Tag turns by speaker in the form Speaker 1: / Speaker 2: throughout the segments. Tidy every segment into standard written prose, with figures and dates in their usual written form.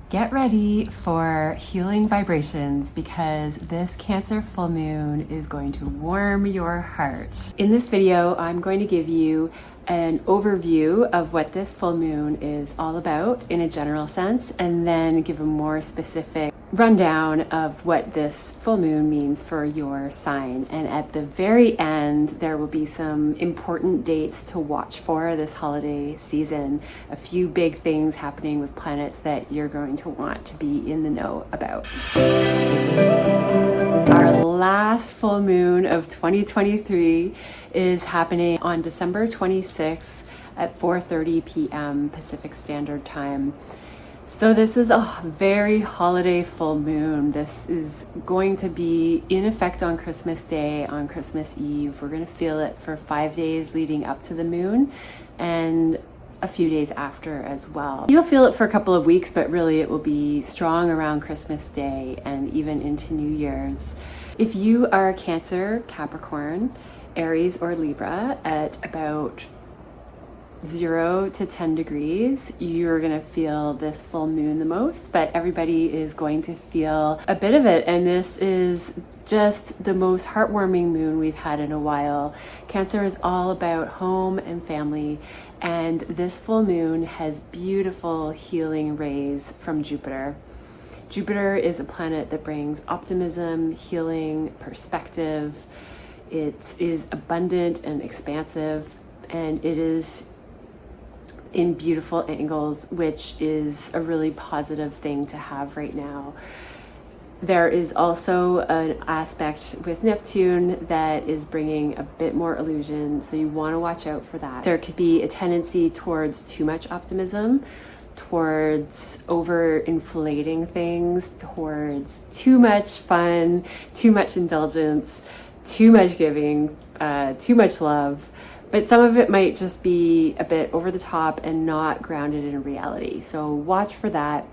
Speaker 1: Get ready for healing vibrations because this Cancer full moon is going to warm your heart. In this video, I'm going to give you an overview of what this full moon is all about in a general sense, and then give a more specific rundown of what this full moon means for your sign. And at the very end, there will be some important dates to watch for this holiday season. A few big things happening with planets that you're going to want to be in the know about. Our last full moon of 2023 is happening on December 26th at 4:30 p.m. Pacific Standard Time. So this is a very holiday full moon. This is going to be in effect on Christmas Day, on Christmas Eve. We're going to feel it for 5 days leading up to the moon and a few days after as well. You'll feel it for a couple of weeks, but really it will be strong around Christmas Day and even into New Year's. If you are Cancer, Capricorn, Aries, or Libra at about 0 to 10 degrees, you're going to feel this full moon the most, but everybody is going to feel a bit of it. And this is just the most heartwarming moon we've had in a while. Cancer is all about home and family, and this full moon has beautiful healing rays from Jupiter. Jupiter is a planet that brings optimism, healing, perspective. It is abundant and expansive, and it is in beautiful angles, which is a really positive thing to have right now. There is also an aspect with Neptune that is bringing a bit more illusion, so you want to watch out for that. There could be a tendency towards too much optimism, towards over-inflating things, towards too much fun, too much indulgence, too much giving, too much love. But some of it might just be a bit over the top and not grounded in reality. So watch for that.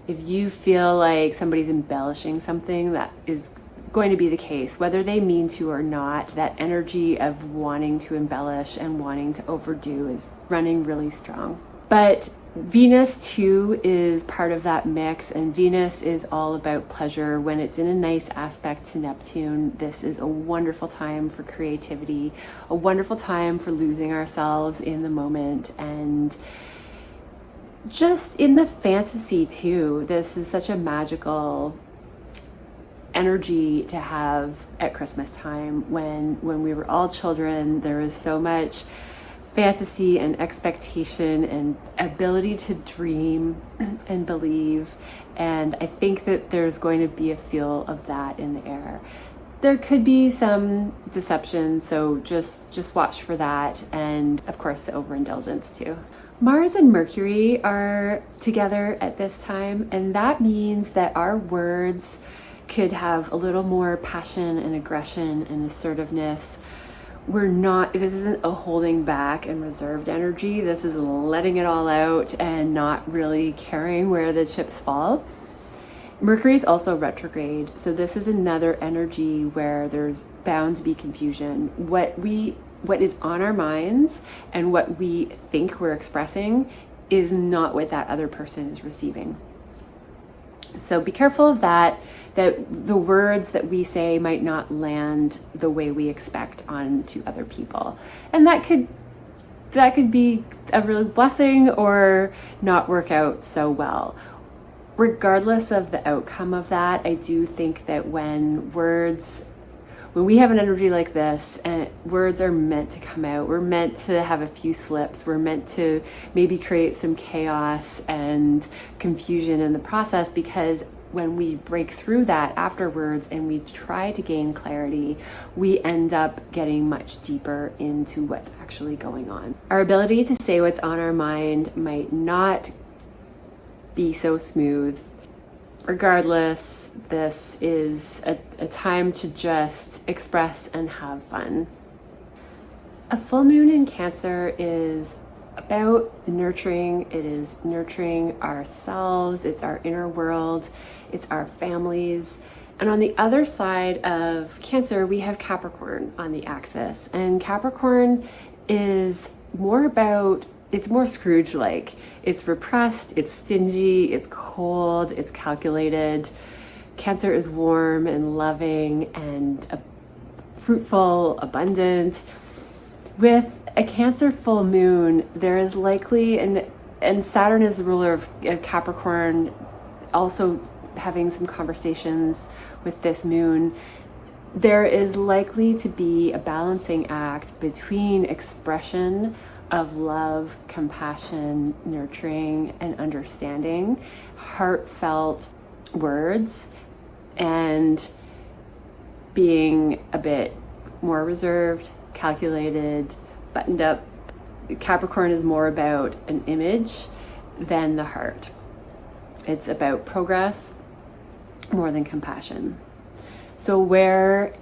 Speaker 1: If you feel like somebody's embellishing something, that is going to be the case, whether they mean to or not. That energy of wanting to embellish and wanting to overdo is running really strong. But Venus too is part of that mix, and Venus is all about pleasure. When it's in a nice aspect to Neptune, this is a wonderful time for creativity, a wonderful time for losing ourselves in the moment and just in the fantasy too. This is such a magical energy to have at Christmas time. When we were all children, there was so much fantasy and expectation and ability to dream and believe, and I think that there's going to be a feel of that in the air. There could be some deception, so just watch for that, and of course the overindulgence too. Mars and Mercury are together at this time, and that means that our words could have a little more passion and aggression and assertiveness. This isn't a holding back and reserved energy. This is letting it all out and not really caring where the chips fall. Mercury is also retrograde, so this is another energy where there's bound to be confusion. What is on our minds and what we think we're expressing is not what that other person is receiving. So be careful of that the words that we say might not land the way we expect onto other people. And that could be a real blessing or not work out so well. Regardless of the outcome of that, I do think that when we have an energy like this and words are meant to come out, we're meant to have a few slips, we're meant to maybe create some chaos and confusion in the process, because when we break through that afterwards and we try to gain clarity, we end up getting much deeper into what's actually going on. Our ability to say what's on our mind might not be so smooth. Regardless, this is a time to just express and have fun. A full moon in Cancer is about nurturing. It is nurturing ourselves. It's our inner world. It's our families. And on the other side of Cancer, we have Capricorn on the axis. And Capricorn is more about it's more Scrooge-like. It's repressed, it's stingy, it's cold, it's calculated. Cancer is warm and loving and fruitful, abundant. With a Cancer full moon, there is likely, and Saturn is the ruler of Capricorn, also having some conversations with this moon, there is likely to be a balancing act between expression of love, compassion, nurturing, and understanding, heartfelt words, and being a bit more reserved, calculated, buttoned up. Capricorn is more about an image than the heart. It's about progress more than compassion. So where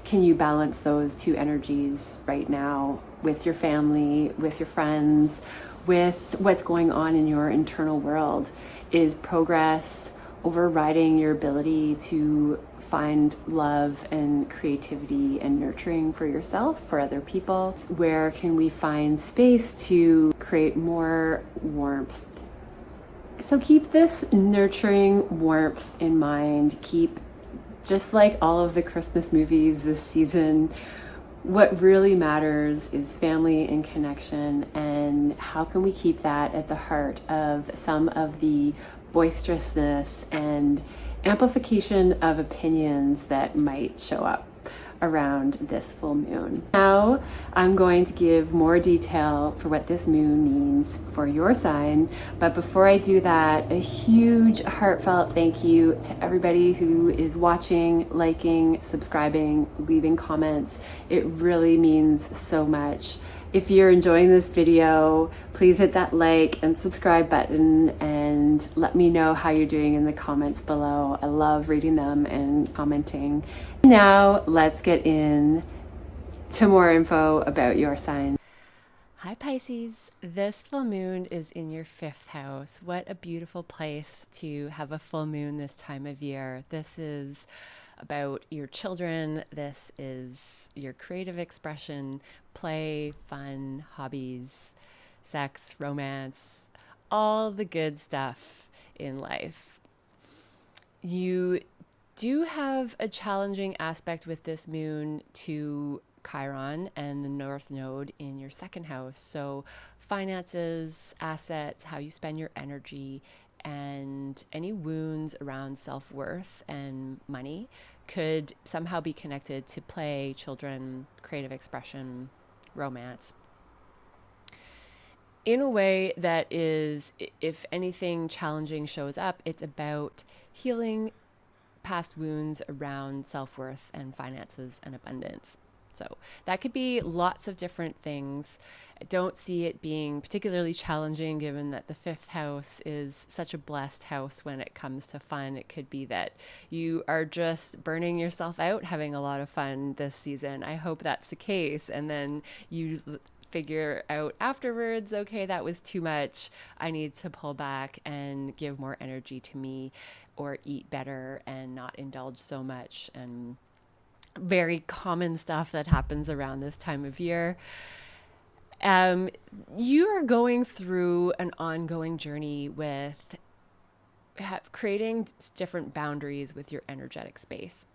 Speaker 1: can you balance those two energies right now with your family, with your friends, with what's going on in your internal world? Is progress overriding your ability to find love and creativity and nurturing for yourself, for other people? Where can we find space to create more warmth? So keep this nurturing warmth in mind. Keep, just like all of the Christmas movies this season, what really matters is family and connection, and how can we keep that at the heart of some of the boisterousness and amplification of opinions that might show up around this full moon. Now I'm going to give more detail for what this moon means for your sign, but before I do that, a huge heartfelt thank you to everybody who is watching, liking, subscribing, leaving comments. It really means so much. If you're enjoying this video, please hit that like and subscribe button and let me know how you're doing in the comments below. I love reading them and commenting. Now let's get in to more info about your sign. Hi Pisces, this full moon is in your 5th house. What a beautiful place to have a full moon this time of year. This is about your children. This is your creative expression, play, fun, hobbies, sex, romance, all the good stuff in life. You do have a challenging aspect with this moon to Chiron and the North Node in your 2nd house. So finances, assets, how you spend your energy, and any wounds around self-worth and money could somehow be connected to play, children, creative expression, romance, in a way that is, if anything challenging shows up, it's about healing past wounds around self-worth and finances and abundance. So that could be lots of different things. I don't see it being particularly challenging given that the 5th house is such a blessed house when it comes to fun. It could be that you are just burning yourself out, having a lot of fun this season. I hope that's the case. And then you figure out afterwards, okay, that was too much. I need to pull back and give more energy to me, or eat better and not indulge so much. And very common stuff that happens around this time of year. You are going through an ongoing journey with creating different boundaries with your energetic space.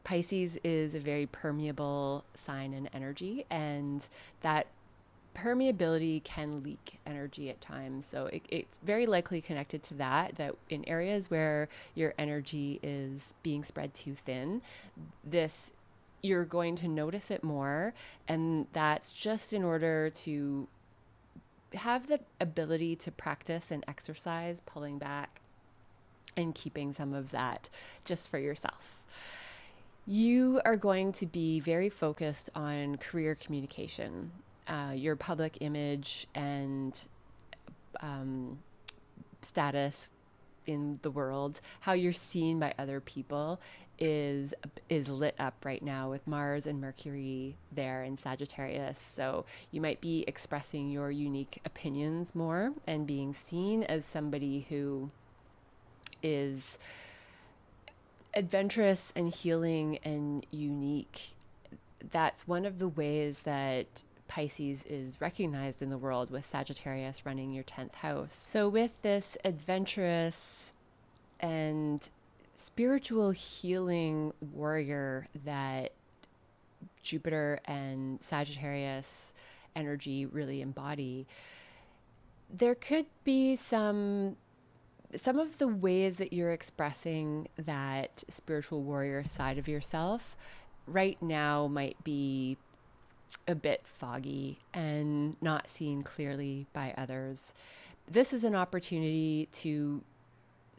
Speaker 1: Pisces is a very permeable sign and energy, and that permeability can leak energy at times. So it's very likely connected to that in areas where your energy is being spread too thin, you're going to notice it more. And that's just in order to have the ability to practice and exercise pulling back and keeping some of that just for yourself. You are going to be very focused on career communication. Your public image and status in the world, how you're seen by other people is lit up right now with Mars and Mercury there in Sagittarius. So you might be expressing your unique opinions more and being seen as somebody who is adventurous and healing and unique. That's one of the ways that Pisces is recognized in the world, with Sagittarius running your 10th house. So with this adventurous and spiritual healing warrior that Jupiter and Sagittarius energy really embody, there could be some of the ways that you're expressing that spiritual warrior side of yourself right now might be a bit foggy and not seen clearly by others. This is an opportunity to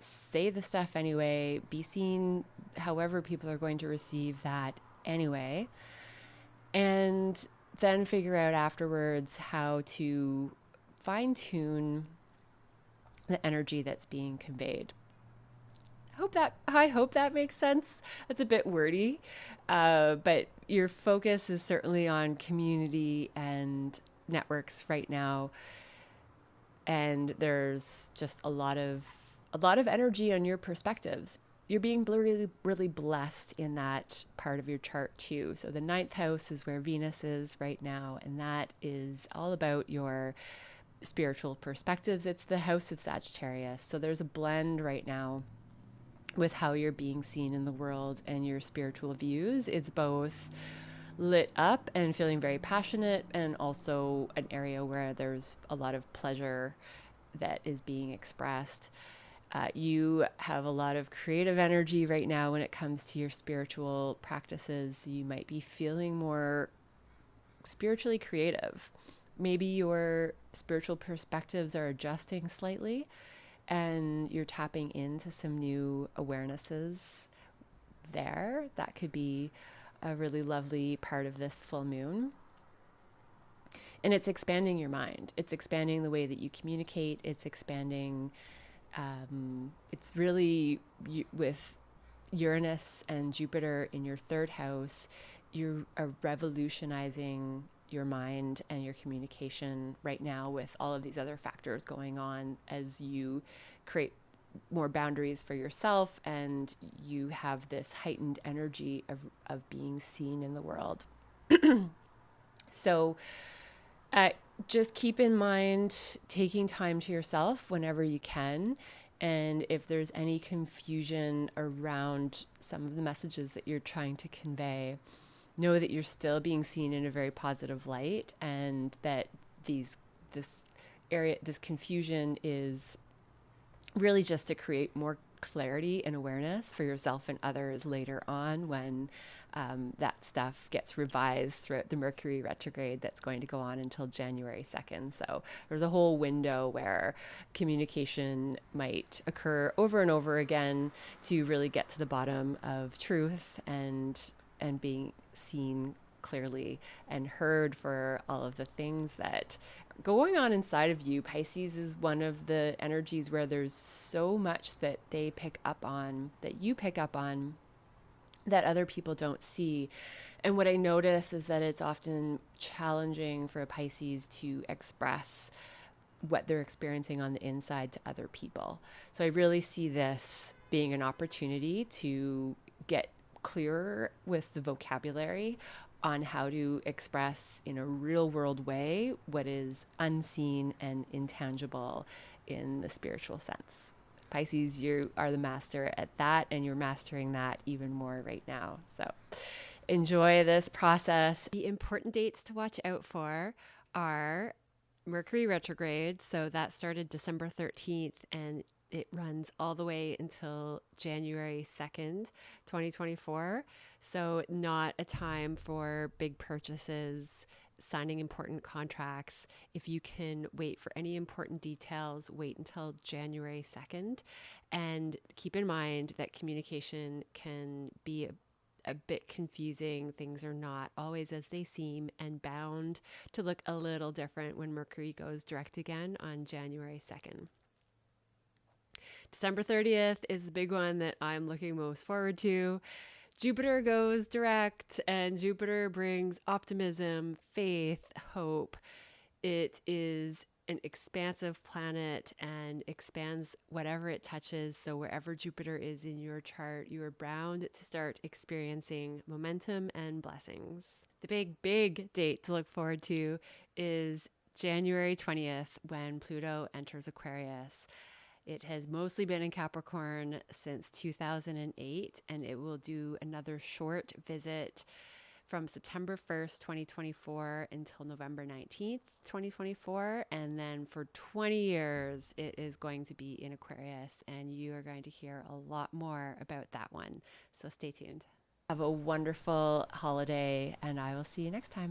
Speaker 1: say the stuff anyway, be seen however people are going to receive that anyway, and then figure out afterwards how to fine-tune the energy that's being conveyed. I hope that makes sense. That's a bit wordy, but your focus is certainly on community and networks right now, and there's just a lot of energy on your perspectives. You're being really, really blessed in that part of your chart too. So the 9th house is where Venus is right now, and that is all about your spiritual perspectives. It's the house of Sagittarius. So there's a blend right now with how you're being seen in the world and your spiritual views. It's both lit up and feeling very passionate, and also an area where there's a lot of pleasure that is being expressed. You have a lot of creative energy right now when it comes to your spiritual practices. You might be feeling more spiritually creative. Maybe your spiritual perspectives are adjusting slightly, and you're tapping into some new awarenesses there. That could be a really lovely part of this full moon. And it's expanding your mind. It's expanding the way that you communicate. It's expanding, it's really, with Uranus and Jupiter in your 3rd house, you are revolutionizing your mind and your communication right now, with all of these other factors going on as you create more boundaries for yourself, and you have this heightened energy of being seen in the world. So just keep in mind taking time to yourself whenever you can. And if there's any confusion around some of the messages that you're trying to convey, know that you're still being seen in a very positive light, and that this confusion is really just to create more clarity and awareness for yourself and others later on, when that stuff gets revised throughout the Mercury retrograde that's going to go on until January 2nd. So there's a whole window where communication might occur over and over again to really get to the bottom of truth and being seen clearly and heard for all of the things that are going on inside of you. Pisces is one of the energies where there's so much that they pick up on, that you pick up on, that other people don't see. And what I notice is that it's often challenging for a Pisces to express what they're experiencing on the inside to other people. So I really see this being an opportunity to get clearer with the vocabulary on how to express in a real world way what is unseen and intangible in the spiritual sense. Pisces, you are the master at that, and you're mastering that even more right now. So enjoy this process. The important dates to watch out for are Mercury retrograde. So that started December 13th, and it runs all the way until January 2nd, 2024. So not a time for big purchases, signing important contracts. If you can wait for any important details, wait until January 2nd. And keep in mind that communication can be a bit confusing. Things are not always as they seem, and bound to look a little different when Mercury goes direct again on January 2nd. December 30th is the big one that I'm looking most forward to. Jupiter goes direct, and Jupiter brings optimism, faith, hope. It is an expansive planet and expands whatever it touches. So wherever Jupiter is in your chart, you are bound to start experiencing momentum and blessings. The big date to look forward to is January 20th, when Pluto enters Aquarius. It has mostly been in Capricorn since 2008, and it will do another short visit from September 1st, 2024 until November 19th, 2024. And then for 20 years, it is going to be in Aquarius, and you are going to hear a lot more about that one. So stay tuned. Have a wonderful holiday, and I will see you next time.